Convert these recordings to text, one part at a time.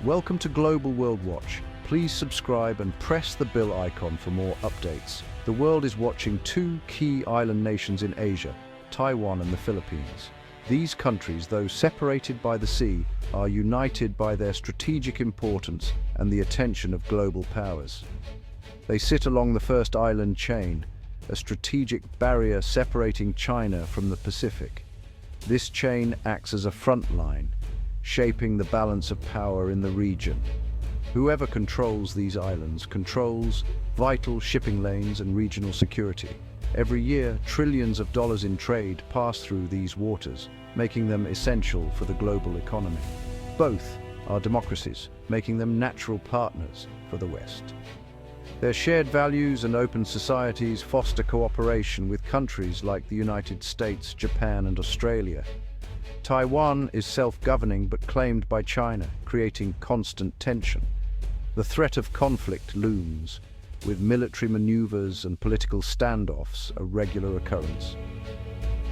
Welcome to Global World Watch. Please subscribe and press the bell icon for more updates. The world is watching two key island nations in Asia, Taiwan and the Philippines. These countries, though separated by the sea, are united by their strategic importance and the attention of global powers. They sit along the first island chain, a strategic barrier separating China from the Pacific. This chain acts as a front line, shaping the balance of power in the region. Whoever controls these islands controls vital shipping lanes and regional security. Every year, trillions of dollars in trade pass through these waters, making them essential for the global economy. Both are democracies, making them natural partners for the West. Their shared values and open societies foster cooperation with countries like the United States, Japan, and Australia. Taiwan is self-governing but claimed by China, creating constant tension. The threat of conflict looms, with military maneuvers and political standoffs a regular occurrence.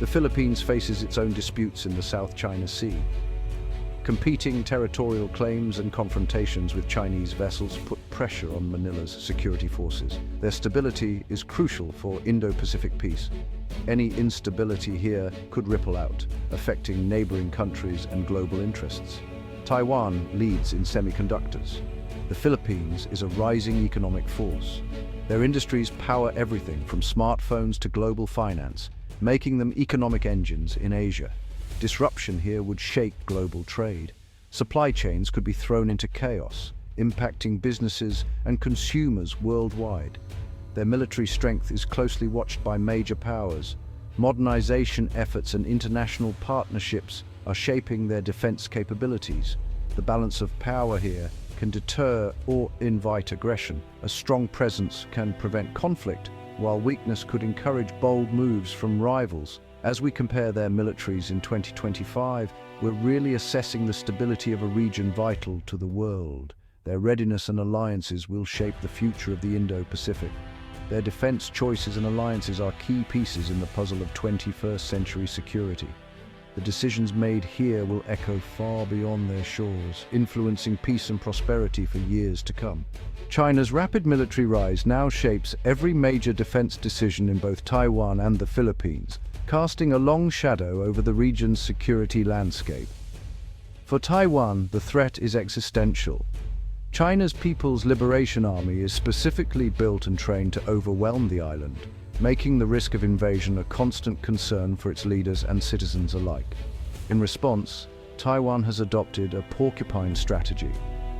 The Philippines faces its own disputes in the South China Sea. Competing territorial claims and confrontations with Chinese vessels put pressure on Manila's security forces. Their stability is crucial for Indo-Pacific peace. Any instability here could ripple out, affecting neighboring countries and global interests. Taiwan leads in semiconductors. The Philippines is a rising economic force. Their industries power everything from smartphones to global finance, making them economic engines in Asia. Disruption here would shake global trade. Supply chains could be thrown into chaos, impacting businesses and consumers worldwide. Their military strength is closely watched by major powers. Modernization efforts and international partnerships are shaping their defense capabilities. The balance of power here can deter or invite aggression. A strong presence can prevent conflict, while weakness could encourage bold moves from rivals. As we compare their militaries in 2025, we're really assessing the stability of a region vital to the world. Their readiness and alliances will shape the future of the Indo-Pacific. Their defense choices and alliances are key pieces in the puzzle of 21st century security. The decisions made here will echo far beyond their shores, influencing peace and prosperity for years to come. China's rapid military rise now shapes every major defense decision in both Taiwan and the Philippines, casting a long shadow over the region's security landscape. For Taiwan, the threat is existential. China's People's Liberation Army is specifically built and trained to overwhelm the island, making the risk of invasion a constant concern for its leaders and citizens alike. In response, Taiwan has adopted a porcupine strategy,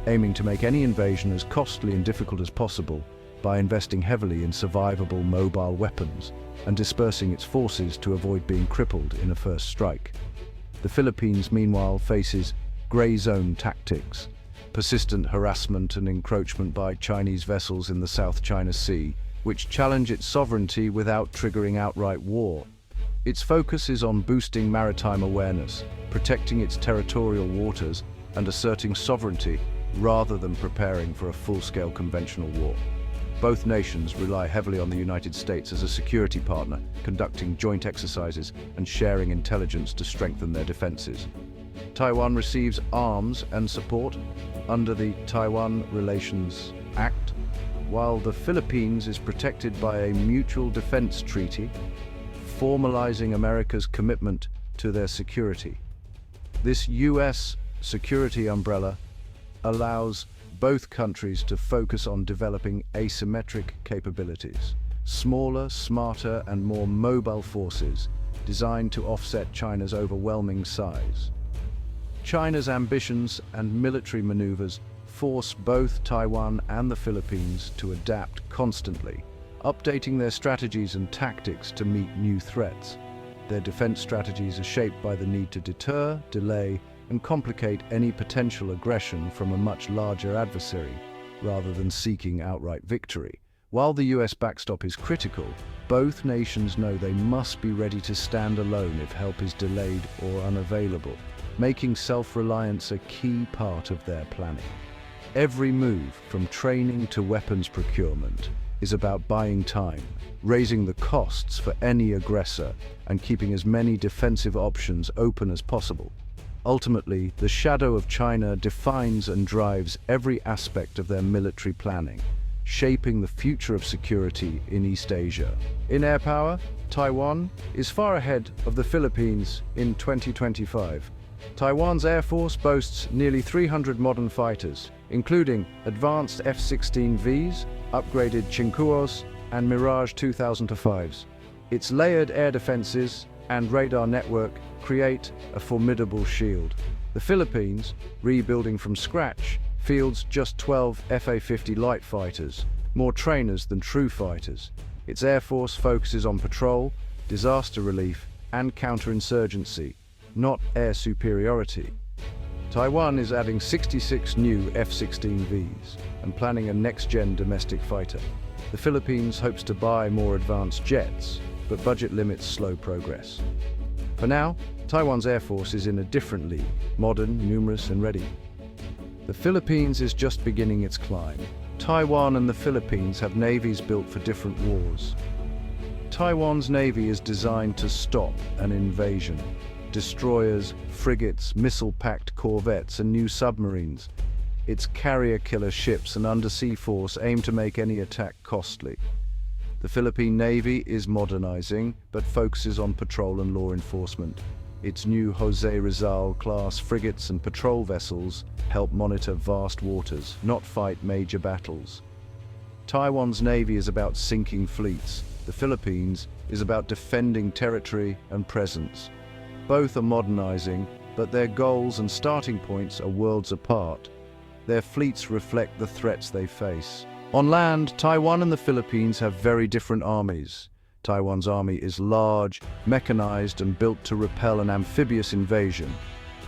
aiming to make any invasion as costly and difficult as possible by investing heavily in survivable mobile weapons and dispersing its forces to avoid being crippled in a first strike. The Philippines, meanwhile, faces gray zone tactics, persistent harassment and encroachment by Chinese vessels in the South China Sea, which challenge its sovereignty without triggering outright war. Its focus is on boosting maritime awareness, protecting its territorial waters, and asserting sovereignty rather than preparing for a full-scale conventional war. Both nations rely heavily on the United States as a security partner, conducting joint exercises and sharing intelligence to strengthen their defenses. Taiwan receives arms and support under the Taiwan Relations Act, while the Philippines is protected by a mutual defense treaty, formalizing America's commitment to their security. This U.S. security umbrella allows both countries to focus on developing asymmetric capabilities, smaller, smarter, and more mobile forces designed to offset China's overwhelming size. China's ambitions and military maneuvers force both Taiwan and the Philippines to adapt constantly, updating their strategies and tactics to meet new threats. Their defense strategies are shaped by the need to deter, delay, and complicate any potential aggression from a much larger adversary, rather than seeking outright victory. While the US backstop is critical, both nations know they must be ready to stand alone if help is delayed or unavailable, making self-reliance a key part of their planning. Every move, from training to weapons procurement, is about buying time, raising the costs for any aggressor, and keeping as many defensive options open as possible. Ultimately, the shadow of China defines and drives every aspect of their military planning, shaping the future of security in East Asia. In air power, Taiwan is far ahead of the Philippines in 2025. Taiwan's Air Force boasts nearly 300 modern fighters, including advanced F-16Vs, upgraded Chinkuos, and Mirage 2005s. Its layered air defenses and radar network create a formidable shield. The Philippines, rebuilding from scratch, fields just 12 FA-50 light fighters, more trainers than true fighters. Its Air Force focuses on patrol, disaster relief, and counterinsurgency, not air superiority. Taiwan is adding 66 new F-16Vs and planning a next-gen domestic fighter. The Philippines hopes to buy more advanced jets, but budget limits slow progress. For now, Taiwan's Air Force is in a different league, modern, numerous, and ready. The Philippines is just beginning its climb. Taiwan and the Philippines have navies built for different wars. Taiwan's navy is designed to stop an invasion. Destroyers, frigates, missile-packed corvettes, and new submarines. Its carrier-killer ships and undersea force aim to make any attack costly. The Philippine Navy is modernizing, but focuses on patrol and law enforcement. Its new Jose Rizal-class frigates and patrol vessels help monitor vast waters, not fight major battles. Taiwan's navy is about sinking fleets. The Philippines is about defending territory and presence. Both are modernizing, but their goals and starting points are worlds apart. Their fleets reflect the threats they face. On land, Taiwan and the Philippines have very different armies. Taiwan's army is large, mechanized, and built to repel an amphibious invasion.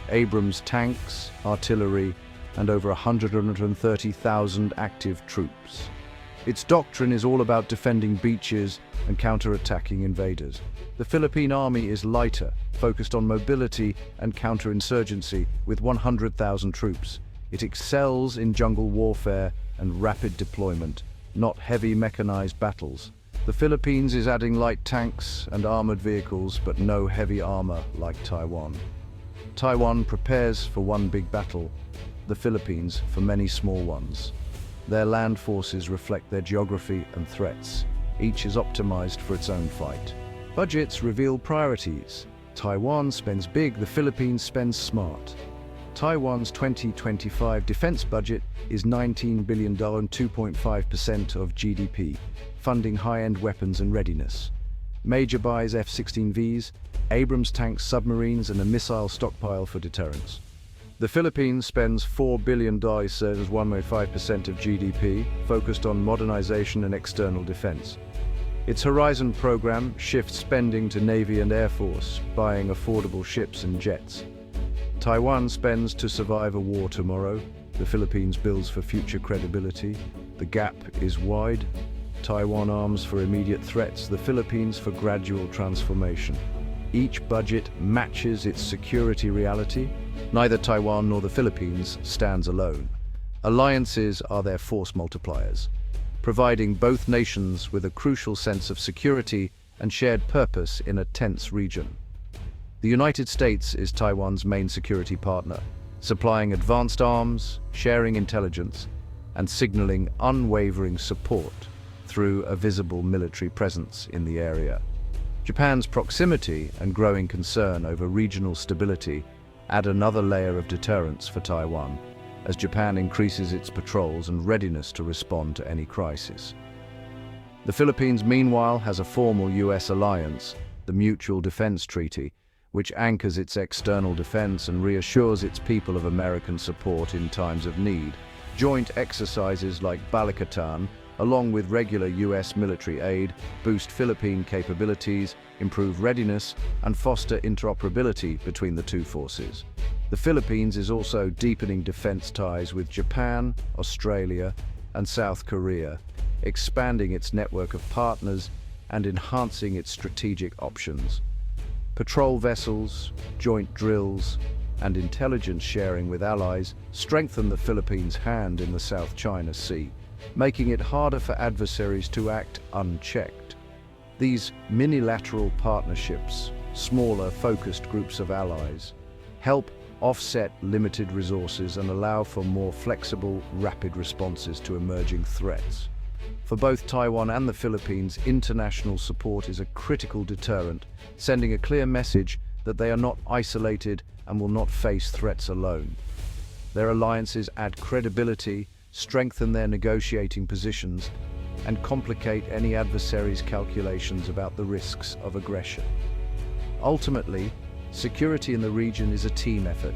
Abrams tanks, artillery, and over 130,000 active troops. Its doctrine is all about defending beaches and counter-attacking invaders. The Philippine army is lighter, focused on mobility and counterinsurgency with 100,000 troops. It excels in jungle warfare and rapid deployment, not heavy mechanized battles. The Philippines is adding light tanks and armored vehicles, but no heavy armor like Taiwan. Taiwan prepares for one big battle, the Philippines for many small ones. Their land forces reflect their geography and threats. Each is optimized for its own fight. Budgets reveal priorities. Taiwan spends big, the Philippines spends smart. Taiwan's 2025 defense budget is $19 billion, 2.5% of GDP, funding high-end weapons and readiness. Major buys F-16Vs, Abrams tanks, submarines, and a missile stockpile for deterrence. The Philippines spends $4 billion, serves as 1.5% of GDP, focused on modernization and external defense. Its Horizon program shifts spending to Navy and Air Force, buying affordable ships and jets. Taiwan spends to survive a war tomorrow. The Philippines builds for future credibility. The gap is wide. Taiwan arms for immediate threats, the Philippines for gradual transformation. Each budget matches its security reality. Neither Taiwan nor the Philippines stands alone. Alliances are their force multipliers, providing both nations with a crucial sense of security and shared purpose in a tense region. The United States is Taiwan's main security partner, supplying advanced arms, sharing intelligence, and signaling unwavering support through a visible military presence in the area. Japan's proximity and growing concern over regional stability add another layer of deterrence for Taiwan, as Japan increases its patrols and readiness to respond to any crisis. The Philippines, meanwhile, has a formal US alliance, the Mutual Defense Treaty, which anchors its external defense and reassures its people of American support in times of need. Joint exercises like Balikatan, along with regular US military aid, boost Philippine capabilities, improve readiness, and foster interoperability between the two forces. The Philippines is also deepening defense ties with Japan, Australia, and South Korea, expanding its network of partners and enhancing its strategic options. Patrol vessels, joint drills, and intelligence sharing with allies strengthen the Philippines' hand in the South China Sea, making it harder for adversaries to act unchecked. These minilateral partnerships, smaller, focused groups of allies, help offset limited resources and allow for more flexible, rapid responses to emerging threats. For both Taiwan and the Philippines, international support is a critical deterrent, sending a clear message that they are not isolated and will not face threats alone. Their alliances add credibility, strengthen their negotiating positions, and complicate any adversary's calculations about the risks of aggression. Ultimately, security in the region is a team effort,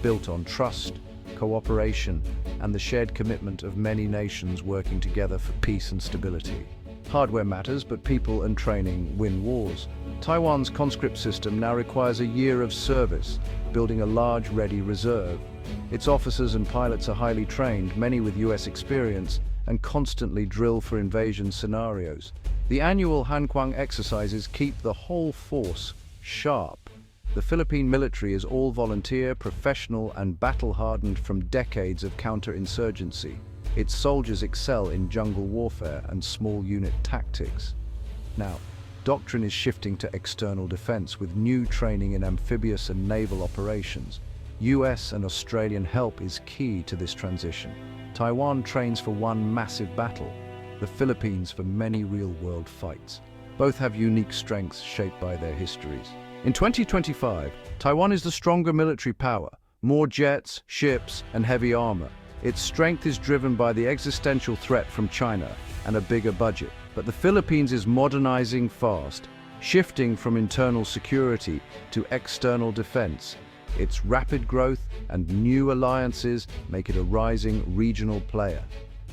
built on trust, cooperation, and the shared commitment of many nations working together for peace and stability. Hardware matters, but people and training win wars. Taiwan's conscript system now requires a year of service, building a large ready reserve. Its officers and pilots are highly trained, many with US experience, and constantly drill for invasion scenarios. The annual Hanquang exercises keep the whole force sharp. The Philippine military is all volunteer, professional, and battle-hardened from decades of counterinsurgency. Its soldiers excel in jungle warfare and small unit tactics. Now, doctrine is shifting to external defense with new training in amphibious and naval operations. US and Australian help is key to this transition. Taiwan trains for one massive battle, the Philippines for many real-world fights. Both have unique strengths shaped by their histories. In 2025, Taiwan is the stronger military power, more jets, ships, and heavy armor. Its strength is driven by the existential threat from China and a bigger budget. But the Philippines is modernizing fast, shifting from internal security to external defense. Its rapid growth and new alliances make it a rising regional player.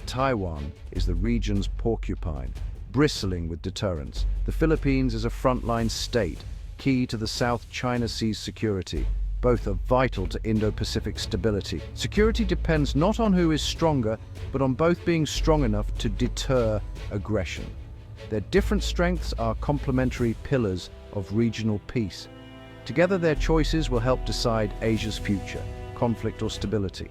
Taiwan is the region's porcupine, bristling with deterrence. The Philippines is a frontline state, key to the South China Sea's security. Both are vital to Indo-Pacific stability. Security depends not on who is stronger, but on both being strong enough to deter aggression. Their different strengths are complementary pillars of regional peace. Together, their choices will help decide Asia's future, conflict or stability.